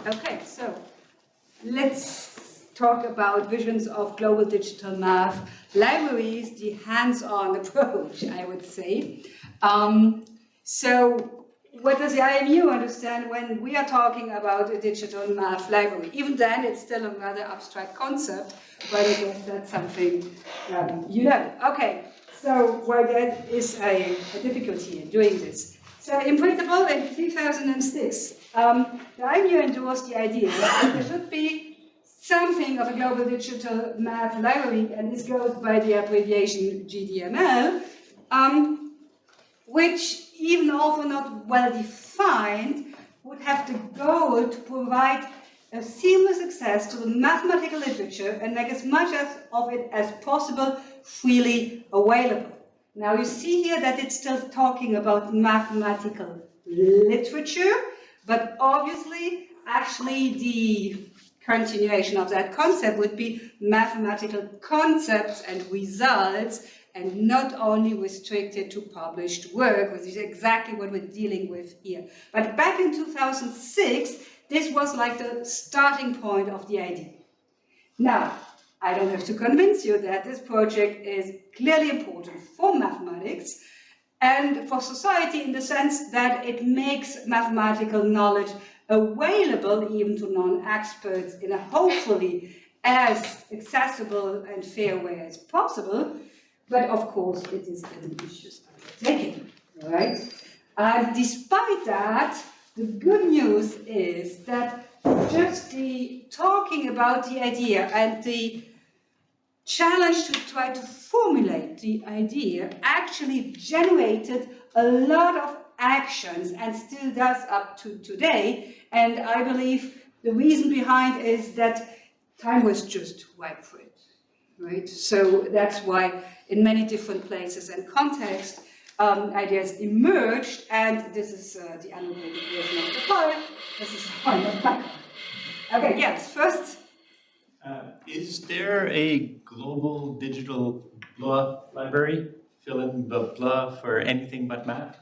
Okay, so let's talk about visions of global digital math libraries, the hands-on approach, I would say. So what does the IMU understand when we are talking about a digital math library? Even then, it's still a rather abstract concept, but I guess that's something you know. Okay, so why there is a difficulty in doing this. So in principle, in 2006, the IMU endorsed the idea that there should be something of a global digital math library, and this goes by the abbreviation GDML, which, even although not well defined, would have the goal to provide a seamless access to the mathematical literature and make as much of it as possible freely available. Now you see here that it's still talking about mathematical literature, but obviously, actually the continuation of that concept would be mathematical concepts and results, and not only restricted to published work, which is exactly what we're dealing with here. But back in 2006, this was like the starting point of the idea. Now, I don't have to convince you that this project is clearly important for mathematics and for society in the sense that it makes mathematical knowledge available even to non-experts in a hopefully as accessible and fair way as possible. But of course, it is an ambitious undertaking, right? Despite that, the good news is that just the talking about the idea and the challenge to try to formulate the idea actually generated a lot of actions and still does up to today. And I believe the reason behind is that time was just ripe for it, right? So that's why in many different places and contexts, ideas emerged, and this is the annotated version of the poem. This is the point of background. Okay, yes, first. Is there a global digital blah library? Fill in the blah for anything but math?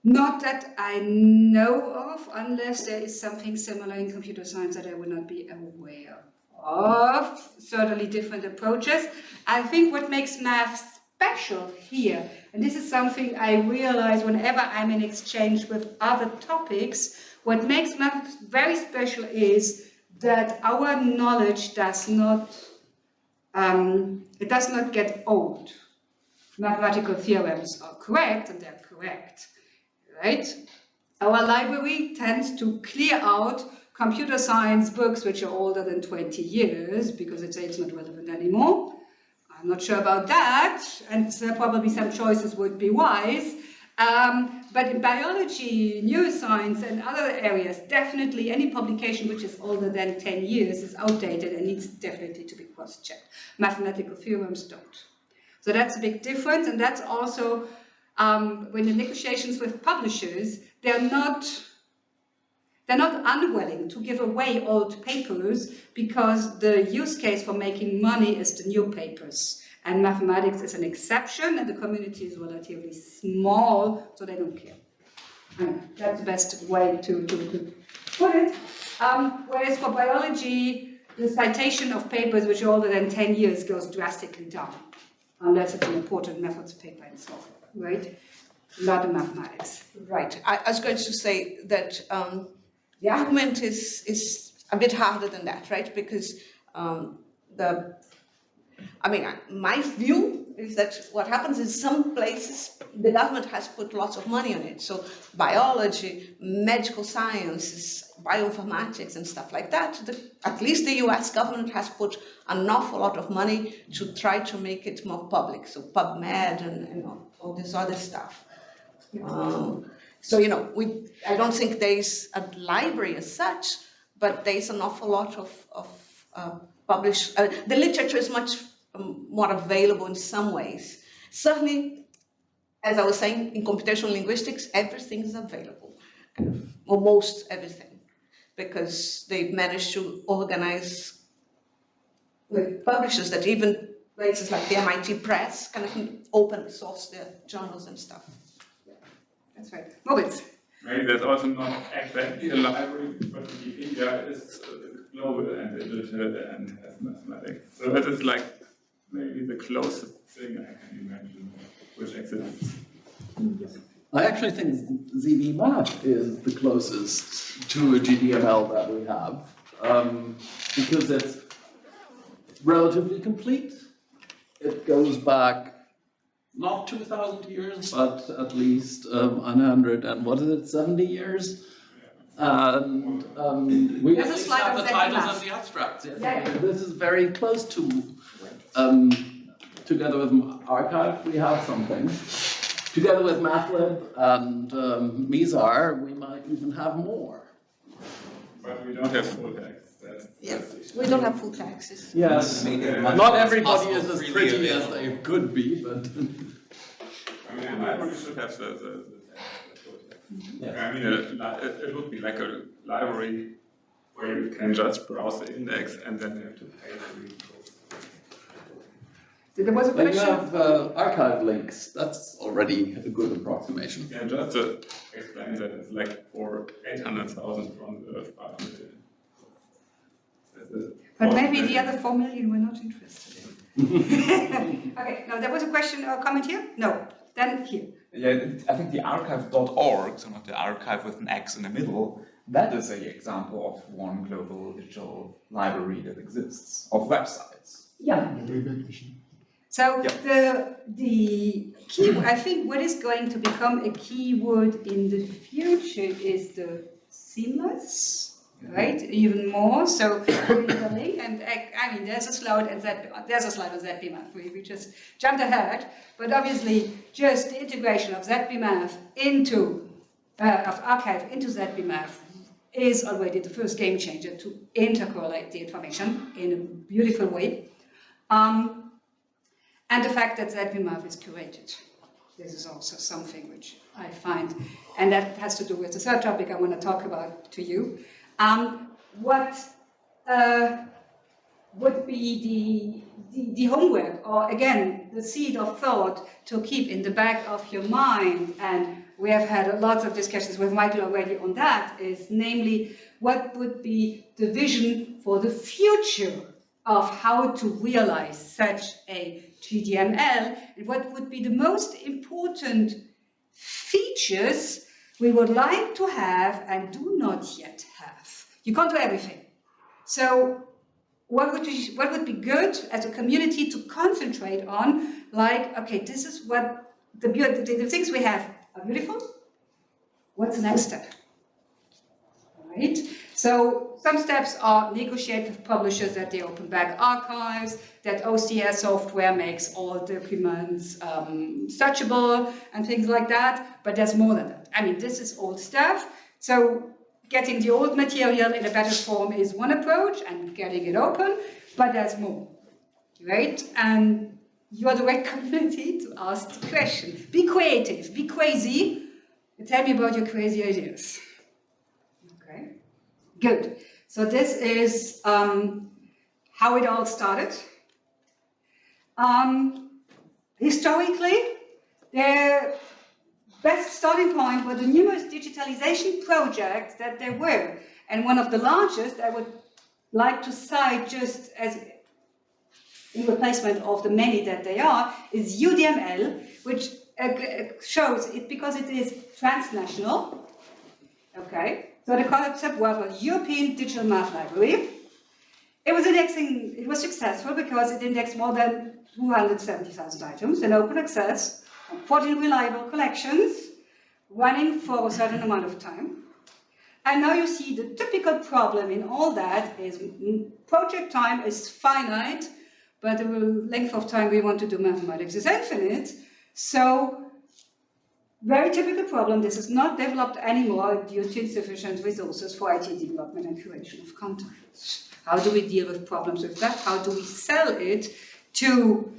Not that I know of, unless there is something similar in computer science that I would not be aware of. Certainly different approaches. I think what makes math special here, and this is something I realize whenever I'm in exchange with other topics, what makes math very special is that our knowledge does not, it does not get old. Mathematical theorems are correct, and they're correct, right? Our library tends to clear out computer science books which are older than 20 years because it says it's not relevant anymore. I'm not sure about that, and probably some choices would be wise. But in biology, neuroscience, and other areas, definitely any publication which is older than 10 years is outdated and needs definitely to be cross-checked. Mathematical theorems don't. So that's a big difference, and that's also when the negotiations with publishers, they're not unwilling to give away old papers because the use case for making money is the new papers. And mathematics is an exception, and the community is relatively small, so they don't care. That's the best way to put it. Whereas for biology, the citation of papers which are older than 10 years goes drastically down, unless it's an important methods paper and so on, right? Not in mathematics. Right. I was going to say that the argument is a bit harder than that, right? Because my view is that what happens in some places, the government has put lots of money on it. So biology, medical sciences, bioinformatics and stuff like that, at least the US government has put an awful lot of money to try to make it more public. So PubMed and all this other stuff. So, I don't think there's a library as such, but there's an awful lot of published, the literature is much more available in some ways. Certainly, as I was saying, in computational linguistics, everything is available, almost everything, because they've managed to organize with publishers that even places like the MIT Press kind of open source their journals and stuff. That's right. Moritz. maybe that's also not exactly a library, but Wikipedia is global and digital and has mathematics. So that is like maybe the closest thing I can imagine which exists. I actually think ZB Math is the closest to a GDML that we have, because it's relatively complete. It goes back not 2,000 years, but at least 170 years. And we at There's a least slide have of the ZB titles Math. and the abstracts. Yes. Yeah. This is very close to, together with Archive, we have something. Together with MathLib and Mizar, we might even have more. But we don't have full text. Yeah, we don't have full taxes. Yes, not everybody is as pretty as they could be, but. I mean, a library should have the Yes. I mean, it would be like a library where you can just browse the index and then you have to pay for it. There was a But you question. have archive links, that's already a good approximation. Yeah, just to explain that it's like for 800,000 from the 5 million. But maybe the other 4 million we're not interested in. Okay, now there was a question or comment here? No. Then here. Yeah, I think the archive.org, so not the archive with an X in the middle, that is an example of one global digital library that exists, of websites. Yeah. So the key, I think what is going to become a keyword in the future is the seamless, right? Even more. So the link, and I mean, there's a slide on ZB Math. We just jumped ahead, but obviously just the integration of ZB Math into of archive into ZB Math is already the first game changer to intercorrelate the information in a beautiful way. And the fact that ZB Math is curated. This is also something which I find, and that has to do with the third topic I want to talk about to you. What would be the homework, or again, the seed of thought to keep in the back of your mind, and we have had lots of discussions with Michael already on that, is namely, what would be the vision for the future of how to realize such a GDML, and what would be the most important features we would like to have and do not yet have. You can't do everything. So what would be good as a community to concentrate on, like, okay, this is what the things we have are beautiful. What's the next step? Right? So some steps are negotiate with publishers that they open back archives, that OCR software makes all documents searchable and things like that, but there's more than that. I mean, this is old stuff. So getting the old material in a better form is one approach and getting it open, but there's more, right? And you're the right community to ask the question. Be creative, be crazy, and tell me about your crazy ideas. Okay, good. So this is how it all started. Historically, the best starting point were the numerous digitalization projects that there were. And one of the largest I would like to cite just as in replacement of the many that they are, is UDML, which shows it because it is transnational. Okay. So the concept was a European Digital Math Library. It was successful because it indexed more than 270,000 items in open access, 14 reliable collections, running for a certain amount of time. And now you see the typical problem in all that is project time is finite, but the length of time we want to do mathematics is infinite. So very typical problem, this is not developed anymore due to insufficient resources for IT development and curation of content. How do we deal with problems with that? How do we sell it to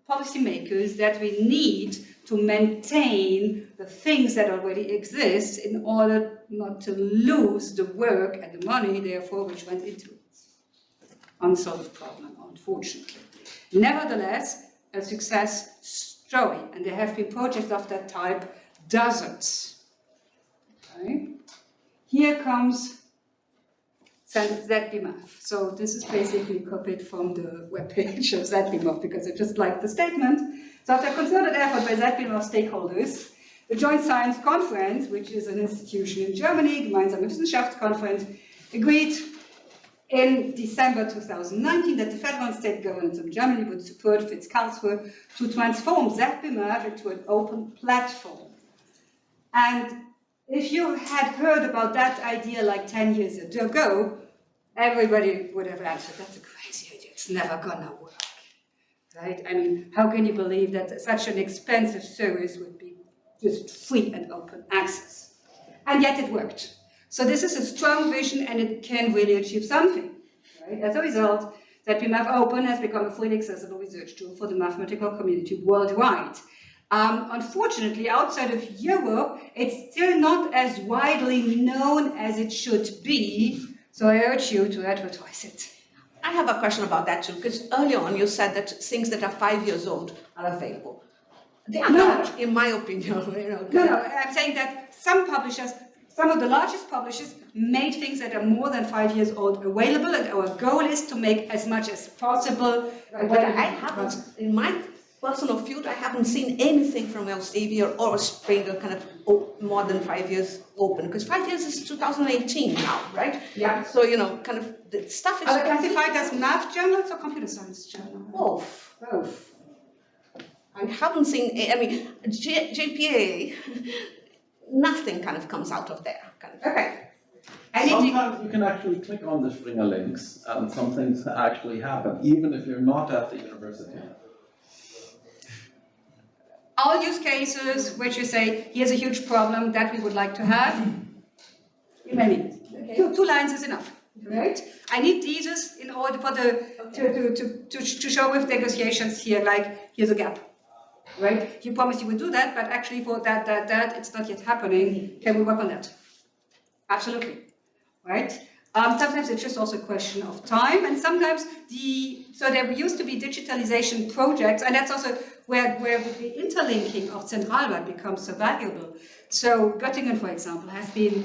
policymakers that we need to maintain the things that already exist in order not to lose the work and the money, therefore, which went into it? Unsolved problem, unfortunately. Nevertheless, a success story, and there have been projects of that type, dozens. Okay. Here comes ZBMAF. So this is basically copied from the webpage of ZBMAF because I just like the statement. So after a concerted effort by ZBMAF stakeholders, the Joint Science Conference, which is an institution in Germany, Gemeinsame Wissenschaftskonferenz, agreed in December 2019 that the federal and state governments of Germany would support its council to transform ZBMAF into an open platform. And if you had heard about that idea like 10 years ago, everybody would have answered, that's a crazy idea, it's never gonna work. Right? I mean, how can you believe that such an expensive service would be just free and open access? And yet it worked. So this is a strong vision and it can really achieve something. Right? As a result, ZBMAF Open has become a freely accessible research tool for the mathematical community worldwide. Unfortunately, outside of Europe, it's still not as widely known as it should be, so I urge you to advertise it. I have a question about that too, because earlier on you said that things that are 5 years old are available. They are not, in my opinion. No, I'm saying that some publishers, some of the largest publishers, made things that are more than 5 years old available, and our goal is to make as much as possible. But I haven't, in my personal field, I haven't seen anything from Elsevier or Springer kind of more than 5 years open, because 5 years is 2018 now, right? Yeah. So, kind of, the stuff is... Are they classified as math journals or computer science journals? Both. Both. I haven't seen, JPA, nothing kind of comes out of there. Kind of. Okay. Sometimes you can actually click on the Springer links and some things actually happen, even if you're not at the university. All use cases which you say, here's a huge problem that we would like to have, you may need it. Okay. Two lines is enough, right? I need these in order for to show with negotiations here, like, here's a gap, right? You promised you would do that, but actually for that, it's not yet happening. Can we work on that? Absolutely, right? Sometimes it's just also a question of time, and sometimes so there used to be digitalization projects, and that's also where the interlinking of Zentralwert becomes so valuable. So Göttingen, for example, has been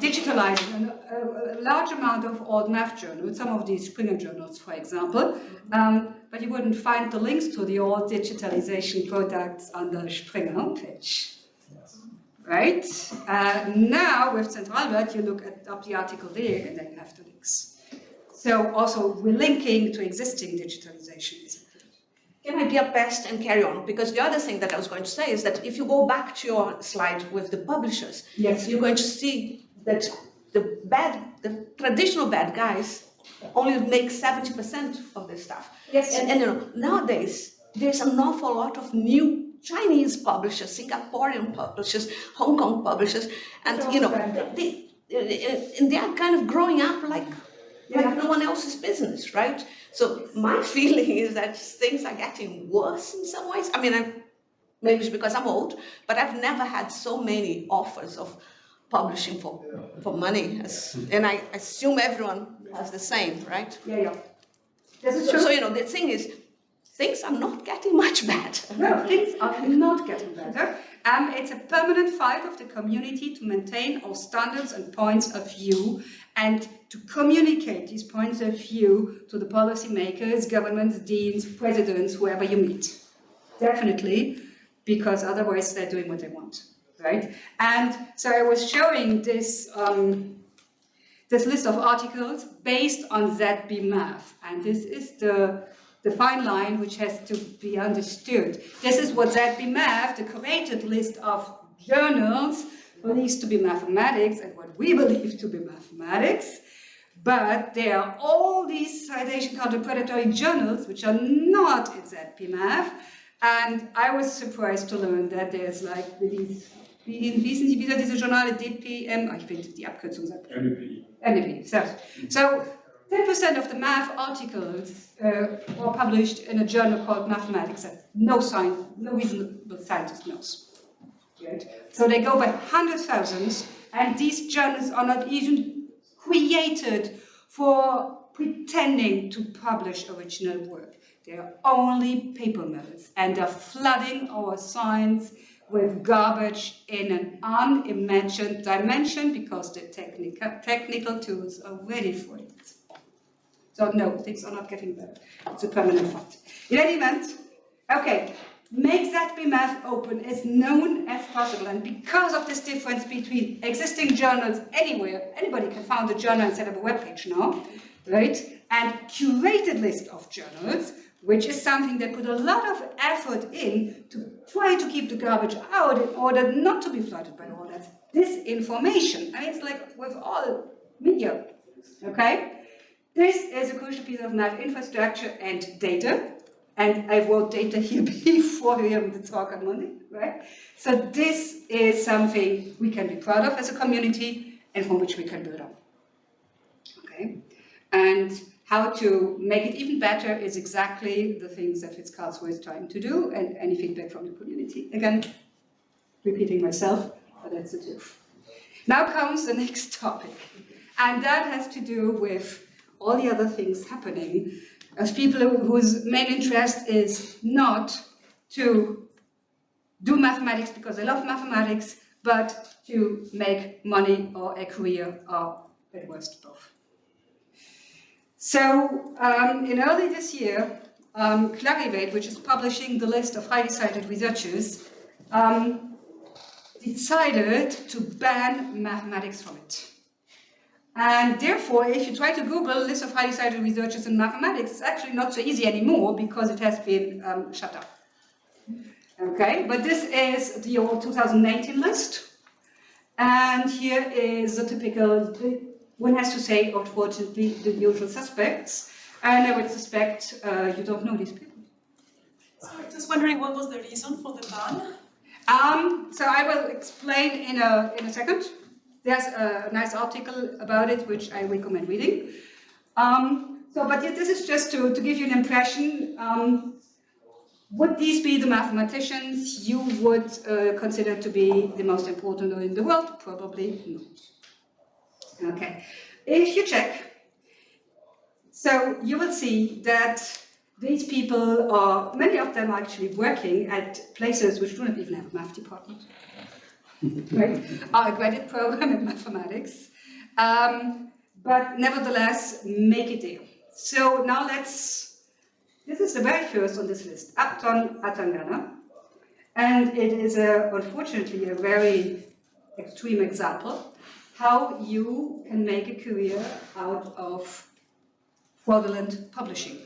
digitalizing a large amount of old math journals, some of these Springer journals, for example, but you wouldn't find the links to the old digitalization products on the Springer homepage. Right? Now with Zentralwert, you look up the article there and then you have the links. So also we're linking to existing digitalizations. Can I be a pest and carry on? Because the other thing that I was going to say is that if you go back to your slide with the publishers, yes, you're going to see that the traditional bad guys only make 70% of this stuff. Yes. And nowadays, there's an awful lot of new Chinese publishers, Singaporean publishers, Hong Kong publishers, and they are kind of growing up like no one else's business, right? So my feeling is that things are getting worse in some ways. I mean, maybe it's because I'm old, but I've never had so many offers of publishing for money, and I assume everyone has the same, right? Yeah. This is true. So the thing is, things are not getting much better. No, things are not getting better. It's a permanent fight of the community to maintain our standards and points of view and to communicate these points of view to the policymakers, governments, deans, presidents, whoever you meet. Definitely, because otherwise they're doing what they want, right? And so I was showing this this list of articles based on ZBMAF, and this is the fine line which has to be understood. This is what ZBMAF, the curated list of journals, believes to be mathematics and what we believe to be mathematics. But there are all these citation counter-predatory journals which are not in ZBMAF. And I was surprised to learn that there's like these, wie sind wieder diese Journale, DPM, ich finde die Abkürzung sagt. MEP. So 10% of the math articles were published in a journal called Mathematics that no reasonable scientist knows. Right? So they go by hundreds of thousands, and these journals are not even created for pretending to publish original work. They are only paper mills, and they're flooding our science with garbage in an unimagined dimension because the technical tools are ready for it. So no, things are not getting better. It's a permanent fact. In any event, okay, make that be math open as known as possible. And because of this difference between existing journals anywhere, anybody can found a journal and set up a webpage now, right? And curated list of journals, which is something they put a lot of effort in to try to keep the garbage out in order not to be flooded by all that disinformation. I mean, it's like with all media, okay? This is a crucial piece of math infrastructure and data. And I wrote data here before hearing the talk on Monday, right? So this is something we can be proud of as a community and from which we can build on. Okay? And how to make it even better is exactly the things that Fitzcarraldsworth is trying to do, and any feedback from the community. Again, repeating myself, but that's the truth. Now comes the next topic, and that has to do with all the other things happening as people whose main interest is not to do mathematics because they love mathematics, but to make money or a career, or at worst both. So in early this year, Clarivate, which is publishing the list of highly cited researchers, decided to ban mathematics from it. And therefore, if you try to Google a list of highly cited researchers in mathematics, it's actually not so easy anymore because it has been shut down. Okay, but this is the old 2019 list. And here is the typical, one has to say, unfortunately, the usual suspects. And I would suspect you don't know these people. So I'm just wondering, what was the reason for the ban? So I will explain in a second. There's a nice article about it, which I recommend reading. But this is just to give you an impression. Would these be the mathematicians you would consider to be the most important in the world? Probably not. Okay. If you check, so you will see that these people are, many of them are actually working at places which do not even have a math department. Right? Are a graduate program in mathematics, but nevertheless make it there. So now this is the very first on this list, Upton Atangana, and it is unfortunately a very extreme example how you can make a career out of fraudulent publishing.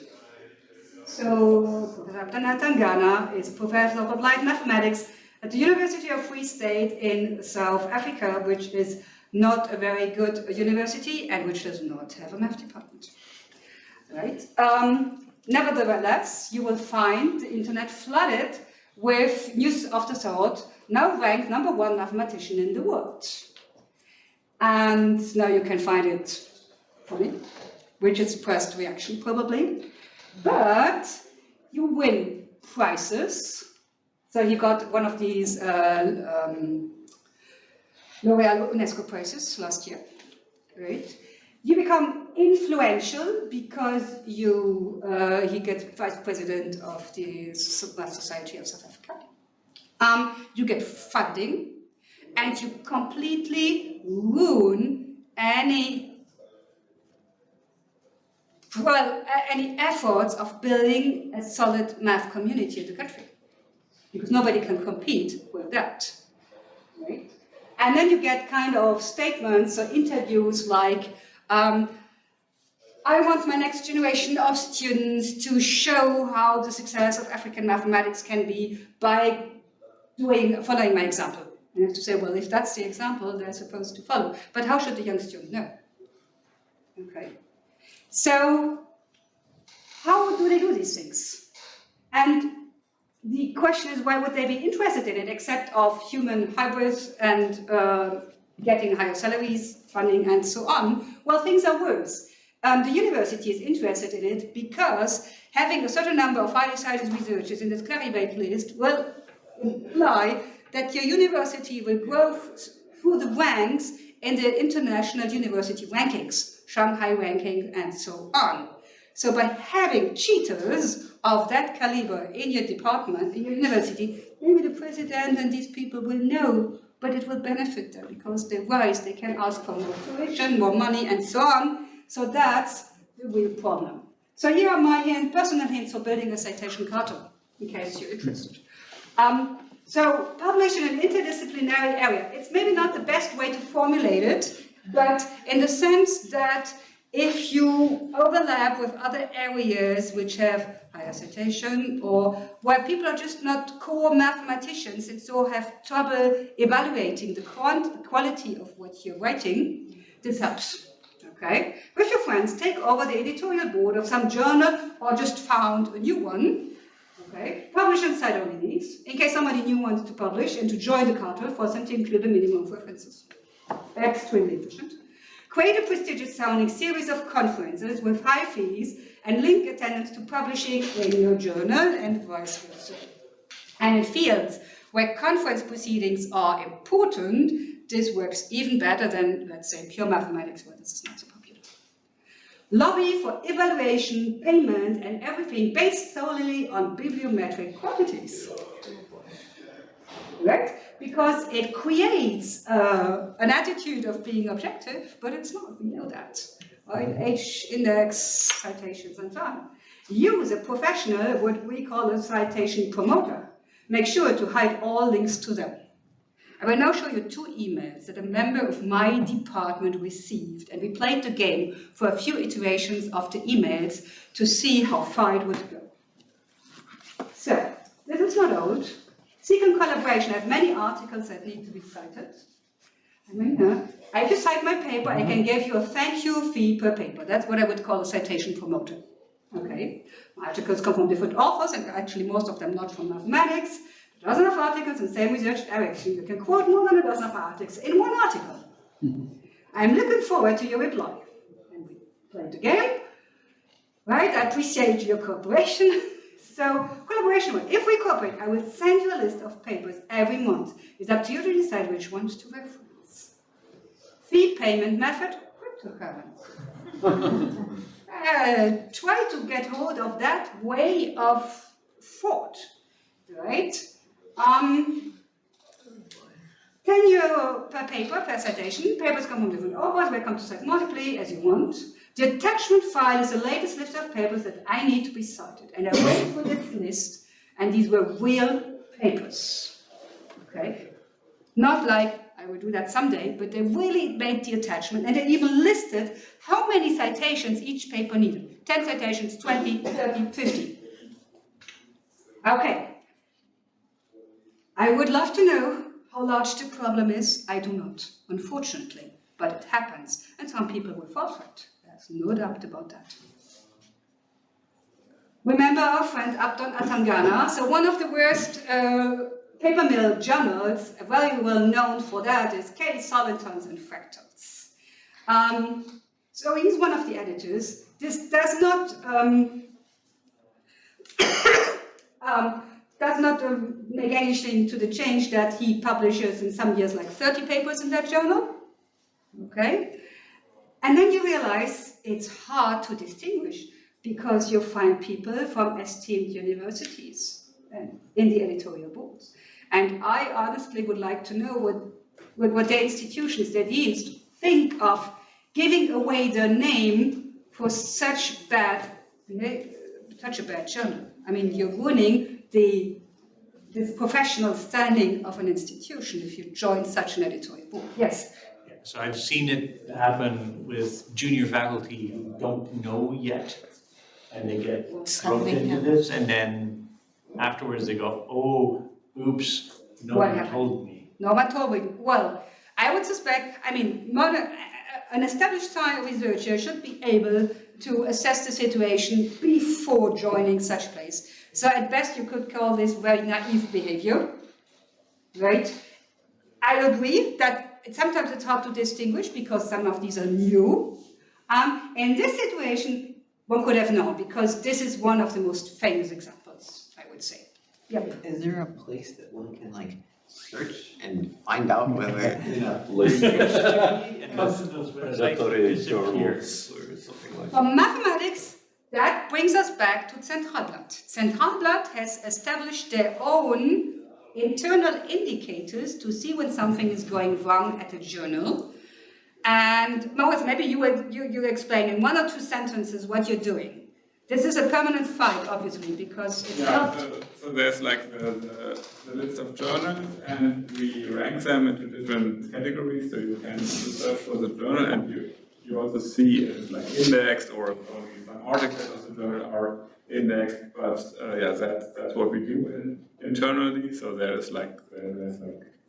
So Professor Upton Atangana is a professor of applied mathematics at the University of Free State in South Africa, which is not a very good university and which does not have a math department. Right? Nevertheless, you will find the internet flooded with news of the sort, now ranked #1 mathematician in the world. And now you can find it funny, which is suppressed reaction probably, but you win prizes. So you got one of these L'Oréal UNESCO prizes last year, right? You become influential because he gets vice president of the Math Society of South Africa. You get funding, and you completely ruin any efforts of building a solid math community in the country, because nobody can compete with that, right? And then you get kind of statements or interviews like, I want my next generation of students to show how the success of African mathematics can be by following my example. And I have to say, well, if that's the example, they're supposed to follow. But how should the young student know? Okay. So, how do they do these things? And the question is, why would they be interested in it, except of human hybris and getting higher salaries, funding, and so on? Well, things are worse. The university is interested in it because having a certain number of highly cited researchers in this Clarivate list will imply that your university will grow through the ranks in the international university rankings, Shanghai ranking, and so on. So by having cheaters of that caliber in your department, in your university, maybe the president and these people will know, but it will benefit them because they're wise, they can ask for more tuition, more money, and so on. So that's the real problem. So here are my personal hints for building a citation carton, in case you're interested. So publish in an interdisciplinary area. It's maybe not the best way to formulate it, but in the sense that if you overlap with other areas which have higher citation or where people are just not core mathematicians and so have trouble evaluating the quality of what you're writing, this helps. Okay? With your friends, take over the editorial board of some journal or just found a new one. Okay? Publish and cite only these, in case somebody new wants to publish and to join the cartel, force them to include a minimum of references. Extremely efficient. Create a prestigious sounding series of conferences with high fees and link attendance to publishing in your journal and vice versa. And in fields where conference proceedings are important, this works even better than, let's say, pure mathematics, where this is not so popular. Lobby for evaluation, payment, and everything based solely on bibliometric quantities. Right? Because it creates an attitude of being objective, but it's not, we know that. Right? H-index, citations, and so on. You, as a professional, what we call a citation promoter. Make sure to hide all links to them. I will now show you 2 emails that a member of my department received, and we played the game for a few iterations of the emails to see how far it would go. So, this is not old. CEIC and collaboration have many articles that need to be cited. I mean, if you cite my paper, I can give you a thank you fee per paper. That's what I would call a citation promoter. Okay? My articles come from different authors, and actually most of them not from mathematics. A dozen of articles in the same research direction. You can quote more than a dozen of articles in one article. I'm looking forward to your reply. And we play the game. Right? I appreciate your cooperation. So, collaboration, if we cooperate, I will send you a list of papers every month. It's up to you to decide which ones to reference. Fee payment method, cryptocurrency. Try to get hold of that way of thought, right? 10 euro per paper, per citation. Papers come from different authors, they come to cite multiply as you want. The attachment file is the latest list of papers that I need to be cited. And I went through this list, and these were real papers. Okay? Not like, I will do that someday, but they really made the attachment, and they even listed how many citations each paper needed. 10 citations, 20, 30, 50. Okay. I would love to know how large the problem is. I do not, unfortunately, but it happens, and some people will fall for it. There's no doubt about that. Remember our friend Abdon Atangana? So one of the worst paper mill journals, very well known for that, is K. Solitons and Fractals. So he's one of the editors. This does not make anything to the change that he publishes in some years like 30 papers in that journal. Okay? And then you realize it's hard to distinguish because you find people from esteemed universities in the editorial boards. And I honestly would like to know what their institutions, their deans, think of giving away their name for such a bad journal. I mean, you're ruining the professional standing of an institution if you join such an editorial board. Yes? So I've seen it happen with junior faculty who don't know yet, and they get roped into this, and then afterwards they go, oh, oops, no one told me. No one told me. Well, I would suspect, I mean, an established science researcher should be able to assess the situation before joining such a place. So at best you could call this very naive behavior, right? I agree that sometimes it's hard to distinguish because some of these are new. In this situation, one could have known because this is one of the most famous examples, I would say. Yep. Is there a place that one can like search and find out whether And most of those websites disappear. or something like For mathematics, that brings us back to Zentralblatt. Zentralblatt has established their own internal indicators to see when something is going wrong at a journal. And Moritz, maybe you explain in 1 or 2 sentences what you're doing. This is a permanent fight, obviously, because it's not... So there's like the list of journals, and we rank them into different categories. So you can search for the journal, and you also see it's like indexed, or only some articles of the journal are indexed. But yeah, that's what we do internally. So there's like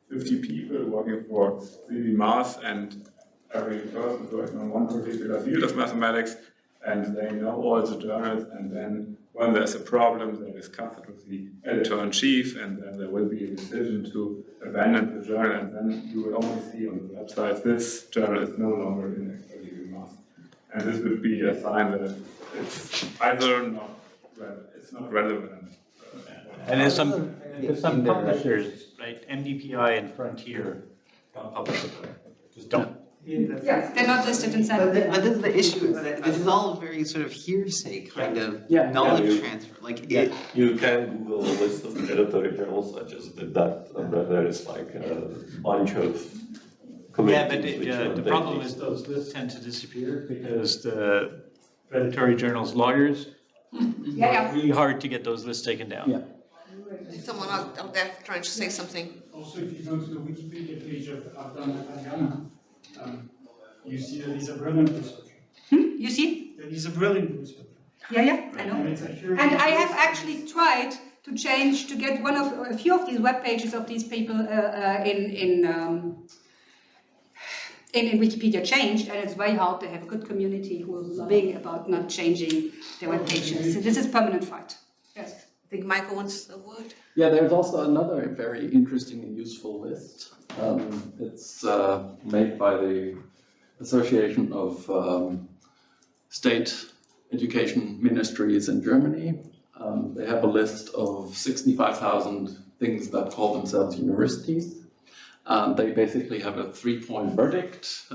50 people working for 3D Math, and every person is working on one particular field of mathematics. And they know all the journals, and then when there's a problem, they discuss it with the editor-in-chief, and then there will be a decision to abandon the journal, and then you will only see on the website this journal is no longer indexed by 3D Math. And this would be a sign that it's either not relevant. And there's some publishers, right, MDPI and Frontier don't publish it, just don't. Yeah, they're not listed in But Zentralblatt. this is the issue, is that this is all very sort of hearsay kind of Yeah. knowledge transfer. Like it, You can Google a list of predatory journals. I just did that, and then there is like a bunch of Yeah, but communities which are the problem updating. is those lists tend to disappear because the predatory journals lawyers Yeah. really hard to get those lists taken down. Yeah. Someone out there trying to say something. Also, if you go to the Wikipedia page of Ardana Italiana, you see that he's a brilliant researcher. You see? That he's a brilliant researcher. Yeah, I know. And it's accurate. And I have actually tried to get a few of these web pages of these people in Wikipedia changed, and it's very hard. They have a good community who are lobbying about not changing their web pages. So this is permanent fight. Yes. I think Michael wants the word. Yeah, there's also another very interesting and useful list. It's made by the Association of State Education Ministries in Germany. They have a list of 65,000 things that call themselves universities. They basically have a 3-point verdict,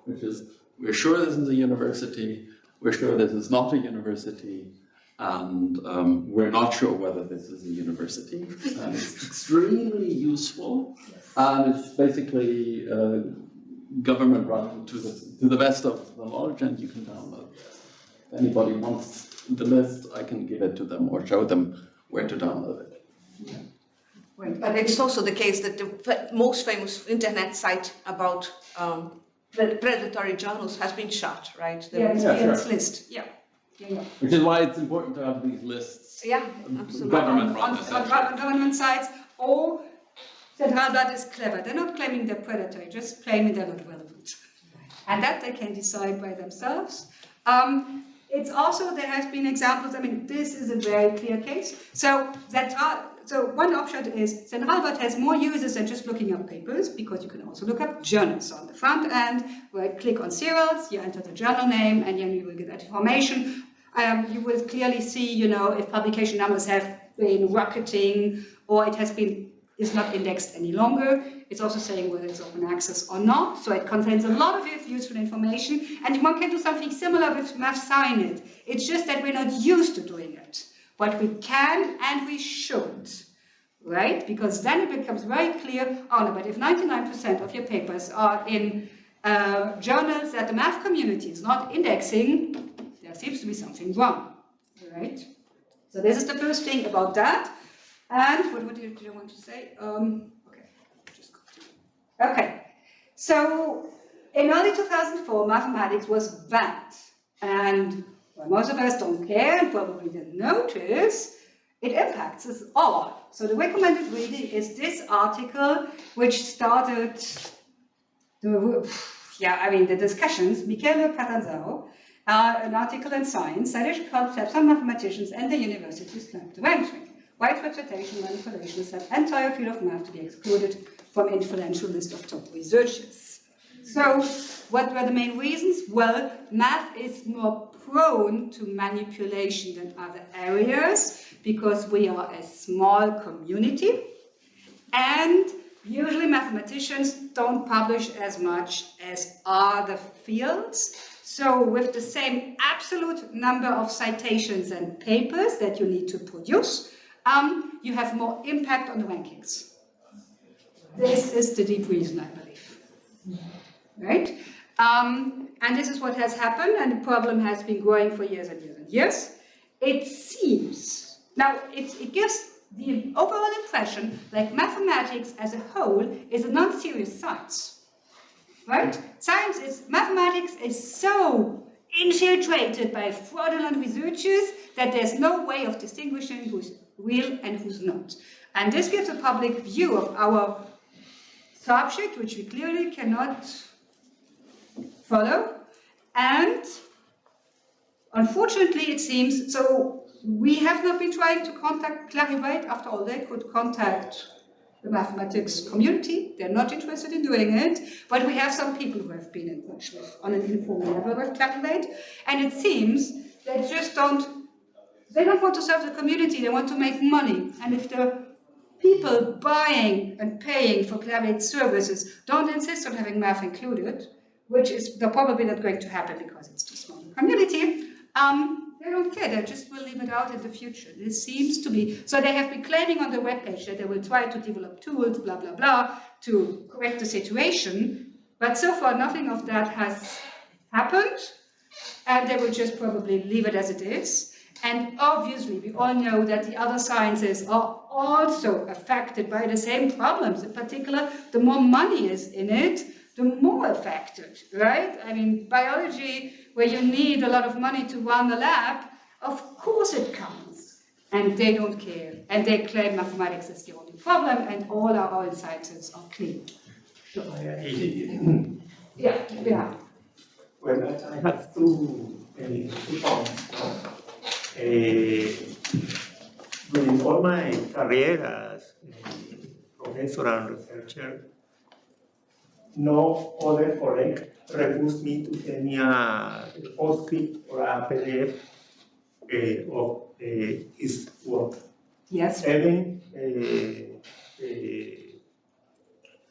which is, we're sure this is a university, we're sure this is not a university, and we're not sure whether this is a university. And it's extremely useful, and it's basically government run to the best of the knowledge, and you can download it. If anybody wants the list, I can give it to them or show them where to download it. But it's also the case that the most famous internet site about predatory journals has been shut, right? Yeah, it's Yeah, this sure. list. Yeah. Which is why it's important to have these lists. Yeah, absolutely. Government run, on essentially. government sites, or Zentralblatt is clever. They're not claiming they're predatory, just claiming they're not relevant. And that they can decide by themselves. It's also, there has been examples, I mean, this is a very clear case. So one option is Zentralblatt has more users than just looking up papers, because you can also look up journals. So on the front end, where you click on serials, you enter the journal name, and then you will get that information. You will clearly see, if publication numbers have been rocketing, or is not indexed any longer. It's also saying whether it's open access or not. So it contains a lot of useful information, and one can do something similar with MathSciNet. It's just that we're not used to doing it. But we can and we should, right? Because then it becomes very clear, but if 99% of your papers are in journals that the math community is not indexing, there seems to be something wrong, right? So this is the first thing about that. And what did you want to say? Okay. So in early 2004, mathematics was banned. And well, most of us don't care and probably didn't notice, it impacts us all. So the recommended reading is this article, which started the discussions. Michele Catanzaro, an article in Science, cited concepts on mathematicians and the university's lab to ranking. White representation manipulation is that entire field of math to be excluded from influential list of top researchers. So, what were the main reasons? Well, math is more prone to manipulation than other areas because we are a small community, and usually mathematicians don't publish as much as other fields. So with the same absolute number of citations and papers that you need to produce, you have more impact on the rankings. This is the deep reason, I believe. Right? And this is what has happened, and the problem has been growing for years and years and years. It seems, now it gives the overall impression like mathematics as a whole is a non-serious science. Right? Mathematics is so infiltrated by fraudulent researchers that there's no way of distinguishing who's real and who's not. And this gives a public view of our subject, which we clearly cannot follow. And unfortunately, it seems, so we have not been trying to contact Clarivate. After all, they could contact the mathematics community. They're not interested in doing it, but we have some people who have been in touch with, on an informal level with Clarivate, and it seems they don't want to serve the community, they want to make money. And if the people buying and paying for Clarivate services don't insist on having math included, which is probably not going to happen because it's too small a community, they don't care, they just will leave it out in the future. This seems to be, so they have been claiming on the webpage that they will try to develop tools, blah, blah, blah, to correct the situation, but so far nothing of that has happened, and they will just probably leave it as it is. And obviously, we all know that the other sciences are also affected by the same problems. In particular, the more money is in it, the more affected, right? I mean, biology, where you need a lot of money to run a lab, of course it counts. And they don't care. And they claim mathematics is the only problem, and all our own sciences are clean. Sure. Yeah. Well, I have two points. During all my career as professor and researcher, no other colleague refused me to send me a postscript or a PDF of his work. Yes. Even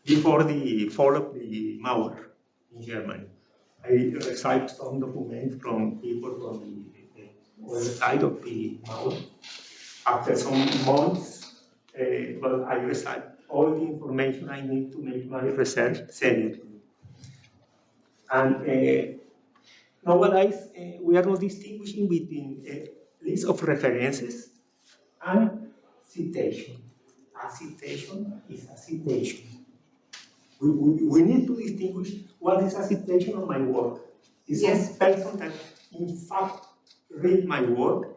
before the fall of the Mauer in Germany, I received some documents from people from the other side of the Mauer. After some months, but I received all the information I need to make my research seriously. And nowadays, we are not distinguishing between a list of references and citation. A citation is a citation. We need to distinguish what is a citation of my work. Is Yes. a person that, in fact, read my work,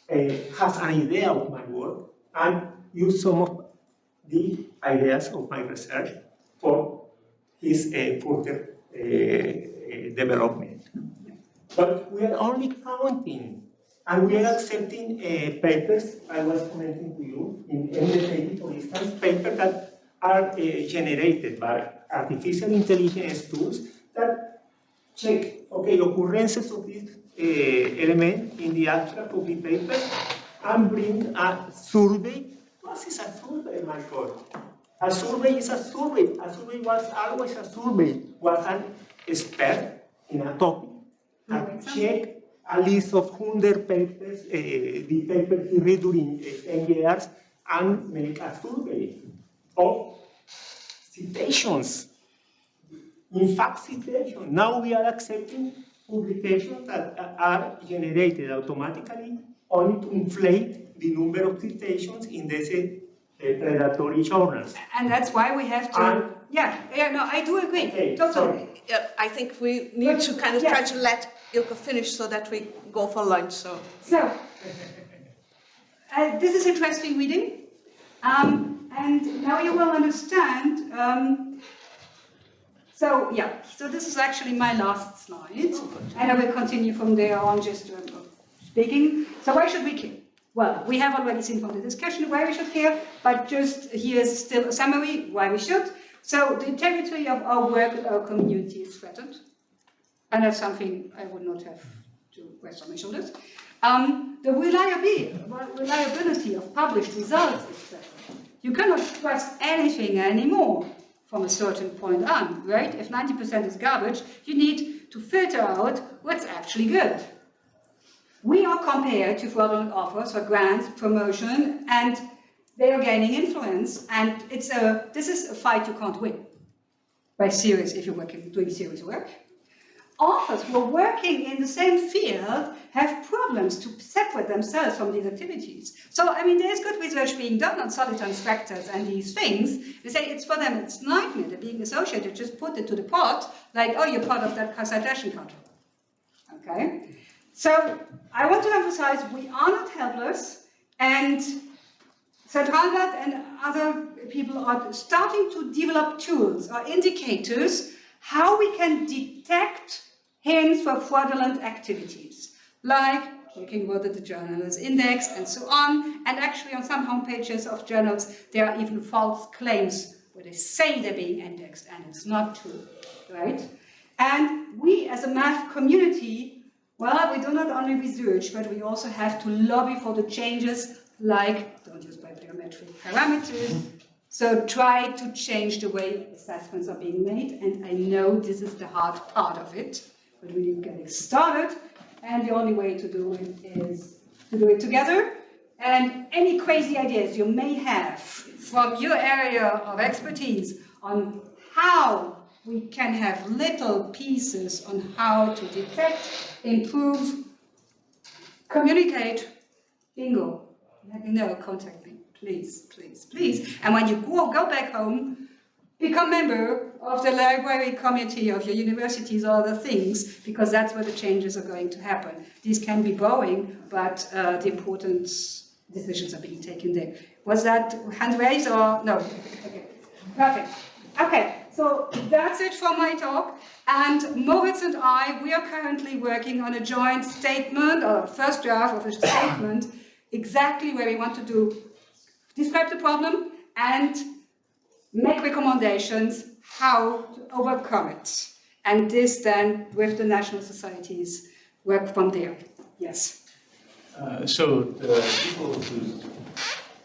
has an idea of my work, and use some of the ideas of my research for his further development. But we are only counting, and we are accepting papers. I was commenting to you in MDT, for instance, papers that are generated by artificial intelligence tools that check, okay, occurrences of this element in the abstract of the paper and bring a survey. What is a survey, my God? A survey is a survey. A survey was always a survey. Was an expert in a topic and check a list of 100 papers, the paper he read during 10 years, and make a survey of citations. In fact, citations. Now we are accepting publications that are generated automatically only to inflate the number of citations in these predatory journals. And that's why we have to, I do agree, okay, totally. Yeah, I think we need to kind of try to let Ilka finish so that we go for lunch. So this is interesting reading, and now you will understand. So this is actually my last slide, and I will continue from there on just speaking. So why should we care? Well, we have already seen from the discussion why we should care, but just here's still a summary why we should. So the integrity of our work with our community is threatened, and that's something I would not have to rest on my shoulders. The reliability of published results is threatened. You cannot trust anything anymore. from a certain point on, right? If 90% is garbage, you need to filter out what's actually good. We are compared to fraudulent offers for grants, promotion, and they are gaining influence, and this is a fight you can't win if you're doing serious work. Authors who are working in the same field have problems to separate themselves from these activities. So, I mean, there's good research being done on solitary inspectors and these things. They say it's for them, it's a nightmare. They're being associated, just put it to the pot, like, oh, you're part of that citation control. Okay? So, I want to emphasize we are not helpless, and Centralblatt and other people are starting to develop tools or indicators how we can detect hints for fraudulent activities, like checking whether the journal is indexed and so on. And actually on some homepages of journals, there are even false claims where they say they're being indexed and it's not true, right? And we as a math community, well, we do not only research, but we also have to lobby for the changes like don't use bibliometric parameters. So try to change the way assessments are being made, and I know this is the hard part of it, but we need getting started, and the only way to do it is to do it together. And any crazy ideas you may have from your area of expertise on how we can have little pieces on how to detect, improve, communicate, bingo. Let me know, contact me, please, please, please. And when you go back home, become member of the library committee of your universities or other things, because that's where the changes are going to happen. These can be boring, but the important decisions are being taken there. Was that hand raised or no? Okay, perfect. Okay, so that's it for my talk. And Moritz and I, we are currently working on a joint statement, or first draft of a statement, exactly where we want to describe the problem and make recommendations how to overcome it. And this then, with the national societies, work from there. Yes. So the people whose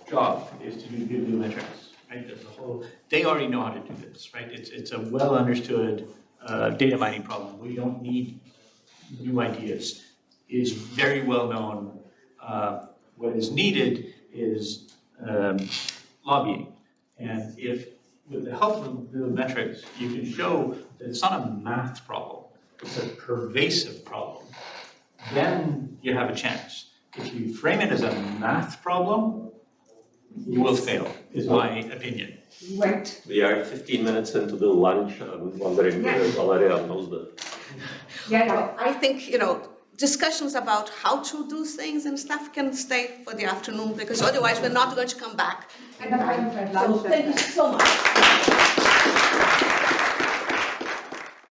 job is to do bibliometrics, right? That's the whole. They already know how to do this, right? It's a well understood data mining problem. We don't need new ideas. It's very well known. What is needed is lobbying, and if with the help of bibliometrics, you can show that it's not a math problem, it's a pervasive problem, then you have a chance. If you frame it as a math problem, you will fail, is my opinion. Right. We are 15 minutes into the lunch. I'm wondering whether Valeria knows that. Well, I think, discussions about how to do things and stuff can stay for the afternoon, because otherwise we're not going to come back. So thank you so much.